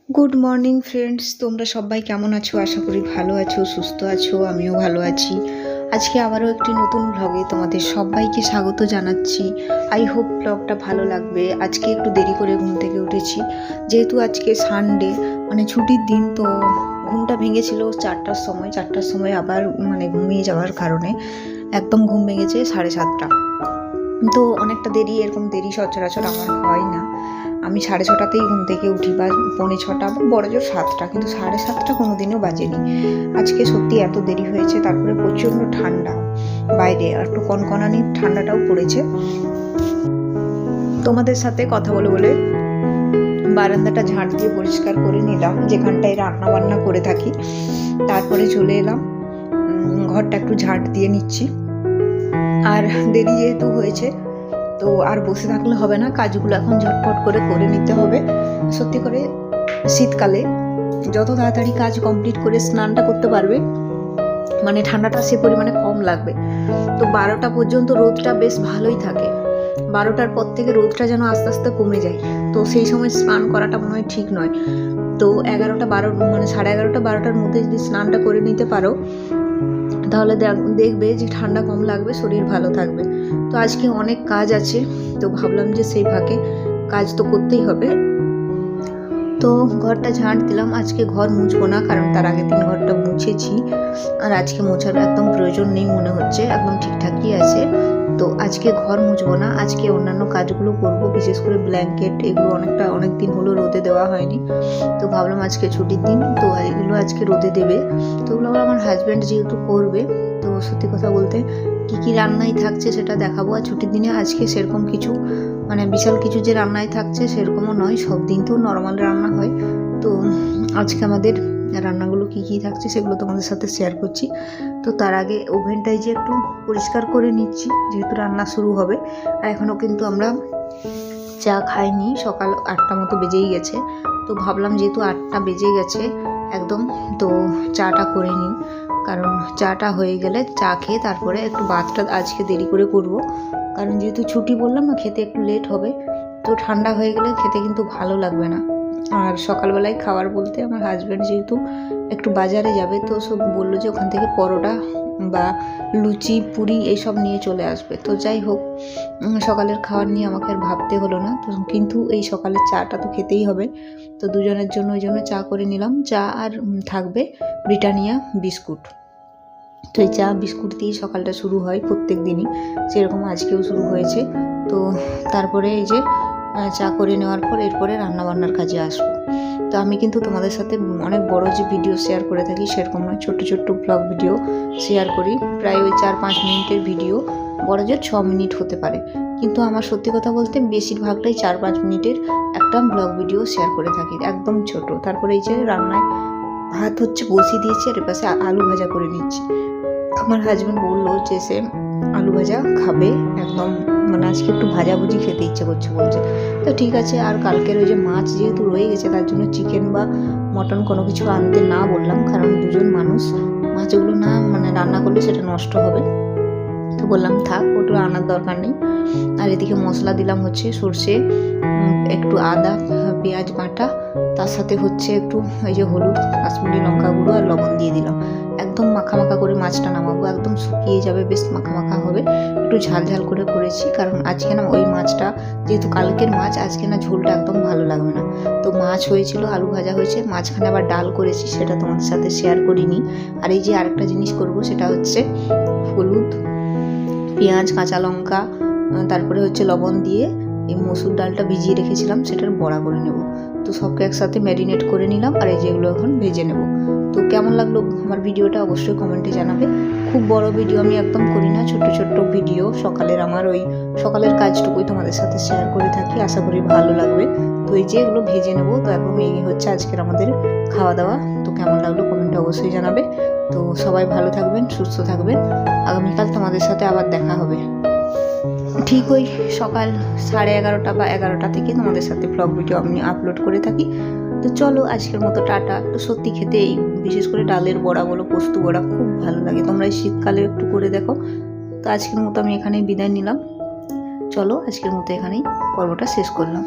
Good morning friends, তোমরা সবাই কেমন আছো? আশা করি ভালো আছো, সুস্থ আছো। আমিও ভালো আছি। আজকে আবারও একটি নতুন ব্লগে তোমাদের সবাইকে স্বাগত জানাচ্ছি। আই হোপ ব্লগটা ভালো লাগবে। আজকে একটু দেরি করে ঘুম থেকে উঠেছি, যেহেতু আজকে সানডে, মানে ছুটির দিন। তো ঘুমটা ভেঙেছিল 4টার সময়। 4টার সময় আবার ঘুমিয়ে যাওয়ার কারণে একদম ঘুম ভেঙেছে 7:30। তো অনেকটা দেরি, এরকম দেরি সচরাচর আমার হয় না। আমি 6:30তেই ঘুম থেকে উঠি, বা 6:45 বা বড় জোর 7টা, কিন্তু 7:30 কোনোদিনও বাজেনি। আজকে সত্যি এত দেরি হয়েছে। তারপরে প্রচণ্ড ঠান্ডা বাইরে, আর একটু কনকনানি ঠান্ডাটাও পড়েছে। তোমাদের সাথে কথা বলে বলে বারান্দাটা ঝাঁট দিয়ে পরিষ্কার করে নিলাম, যেখানটায় রান্না বান্না করে থাকি। তারপরে চলে এলাম, ঘরটা একটু ঝাঁট দিয়ে নিচ্ছি। আর দেরি যেহেতু হয়েছে, তো আর বসে থাকলে হবে না, কাজগুলো এখন ঝটপট করে নিতে হবে। সত্যি করে শীতকালে যত তাড়াতাড়ি কাজ কমপ্লিট করে স্নানটা করতে পারবে, মানে ঠান্ডাটা সে পরিমাণে কম লাগবে। তো 12টা পর্যন্ত রোদটা বেশ ভালোই থাকে। 12টার পর থেকে রোদটা যেন আস্তে আস্তে কমে যায়। তো সেই সময় স্নান করাটা মনে হয় ঠিক নয়। তো 11টা 12 11:30 12টার মধ্যে যদি স্নানটা করে নিতে পারো, তাহলে দেখবে যে ঠান্ডা কম লাগবে, শরীর ভালো থাকবে। তো আজকে অনেক কাজ আছে, তো ভাবলাম যে সেই ফাঁকে কাজ তো করতেই হবে। তো ঘরটা ঝাঁট দিলাম। আজকে ঘর মুছবো না, কারণ তার আগের দিন ঘরটা মুছেছি। আর আজকে মোছার একদম প্রয়োজন নেই মনে হচ্ছে, একদম ঠিকঠাকই আছে। তো আজকে ঘর মুছবো না, আজকে অন্যান্য কাজগুলো করব। বিশেষ করে ব্ল্যাঙ্কেট, এগুলো অনেক দিন হলো রোদে দেওয়া হয়নি। তো ভাবলাম আজকে ছুটির দিন, তো এগুলো আজকে রোদে দেবে। তো ওগুলো আমার হাজব্যান্ড যেহেতু করবে, তো সত্যি কথা বলতে কী রান্নাই থাকছে সেটা দেখাবো। আর ছুটির দিনে আজকে সেরকম কিছু, বিশাল কিছু যে রান্নায় থাকছে সেরকমও নয়। সব দিন তো নর্মাল রান্না হয়। তো আজকে আমাদের রান্নাগুলো কী থাকছে সেগুলো তোমাদের সাথে শেয়ার করছি। তো তার আগে ওভেনটাই যে একটু পরিষ্কার করে নিচ্ছি, যেহেতু রান্না শুরু হবে। আর এখনও কিন্তু আমরা চা খাইনি, সকাল 8টা মতো বেজেই গেছে। তো ভাবলাম যেহেতু 8টা বেজে গেছে একদম, তো চাটা করে নিই। কারণ চাটা হয়ে গেলে চা খেয়ে তারপরে একটু ভাতটা আজকে দেরি করে করব, কারণ যেহেতু ছুটি বললাম না, খেতে একটু লেট হবে। তো ঠান্ডা হয়ে গেলে খেতে কিন্তু ভালো লাগবে না। আর সকালবেলায় খাবার বলতে আমার হাজব্যান্ড যেহেতু একটু বাজারে যাবে, তো সব বললো যে ওখান থেকে পরোটা বা লুচি পুরি এইসব নিয়ে চলে আসবে। তো যাই হোক, সকালের খাবার নিয়ে আমাকে আর ভাবতে হলো না। তো কিন্তু এই সকালের চাটা তো খেতেই হবে। তো দুজনের জন্য ওই জন্য চা করে নিলাম। চা আর থাকবে ব্রিটানিয়া বিস্কুট। তো এই চা বিস্কুট দিয়ে সকালটা শুরু হয় প্রত্যেক দিনই, সেরকম আজকেও শুরু হয়েছে। তো তারপরে এই যে চা করে নেওয়ার পর এরপরে রান্নাবান্নার কাজে আসবো। তো আমি কিন্তু তোমাদের সাথে অনেক বড় যে ভিডিও শেয়ার করে থাকি সেরকম নয়, ছোট্ট ব্লগ ভিডিও শেয়ার করি। প্রায় ওই 4-5 মিনিটের ভিডিও, বড় জোর 6 মিনিট হতে পারে। কিন্তু আমার সত্যি কথা বলতে বেশিরভাগটাই 4-5 মিনিটের একটা ব্লগ ভিডিও শেয়ার করে থাকি, একদম ছোট। তারপরে এই যে রান্নায় ভাত হচ্ছে বসিয়ে দিয়েছি, আর এর পাশে আলু ভাজা করে নিচ্ছি। আমার হাজব্যান্ড বললো যে সে আলু ভাজা খাবে একদম, আজকে একটু ভাজাভুজি খেতে ইচ্ছে করছে বলছে। তো ঠিক আছে। আর কালকের ওই যে মাছ যেহেতু রয়ে গেছে, তার জন্য চিকেন বা মটন কোনো কিছু আনতে না বললাম, কারণ দুজন মানুষ, মাছগুলো না রান্না করলে সেটা নষ্ট হবে। তো বললাম থাক, ওটা আনার দরকার নেই। আর এদিকে মশলা দিলাম হচ্ছে সর্ষে, একটু আদা, পেঁয়াজ বাটা, তার সাথে হচ্ছে একটু ওই যে হলুদ, কাশ্মীরি লঙ্কা গুঁড়ো আর লবণ দিয়ে দিলাম। একদম মাখা করে মাছটা নামাবো, একদম শুকিয়ে যাবে, বেশ মাখা হবে। একটু ঝাল করে করেছি, কারণ আজকে না ওই মাছটা যেহেতু কালকের মাছ, আজকে না ঝোলটা একদম ভালো লাগবে না। তো মাছ হয়েছিল, আলু ভাজা হয়েছে, মাঝখানে আবার ডাল করেছি, সেটা তোমাদের সাথে শেয়ার করিনি। আর এই যে আরেকটা জিনিস করব, সেটা হচ্ছে হলুদ, পেঁয়াজ, কাঁচা লঙ্কা, তারপরে হচ্ছে লবণ দিয়ে এই মসুর ডালটা ভিজিয়ে রেখেছিলাম, সেটার বড়া করে নেব। তো সবকে একসাথে ম্যারিনেট করে নিলাম, আর এই যেগুলো এখন ভেজে নেব। তো কেমন লাগলো আমার ভিডিওটা অবশ্যই কমেন্টে জানাবে। খুব বড় ভিডিও আমি একদম করি না, ছোট্ট ভিডিও সকালের, আমার ওই সকালের কাজটুকুই তোমাদের সাথে শেয়ার করে থাকি। আশা করি ভালো লাগবে। তো এই যে এগুলো ভেজে নেব। তো এখন এই হচ্ছে আজকের আমাদের খাওয়া দাওয়া। তো কেমন লাগলো কমেন্টে অবশ্যই জানাবে। তো সবাই ভালো থাকবেন, সুস্থ থাকবেন। আগামীকাল তোমাদের সাথে আবার দেখা হবে ঠিক ওই সকাল 11:30 বা 11টা থেকে তোমাদের সাথে ব্লগ ভিডিও আমি আপলোড করে থাকি। তো চলো আজকের মতো টাটা। তো সত্যি খেতে এই বিশেষ করে ডালের বড়া বলো, পোস্ত বড়া খুব ভালো লাগে, তোমরা এই শীতকালে একটু করে দেখো। তো আজকের মতো আমি এখানেই বিদায় নিলাম। চলো আজকের মতো এখানেই পর্বটা শেষ করলাম।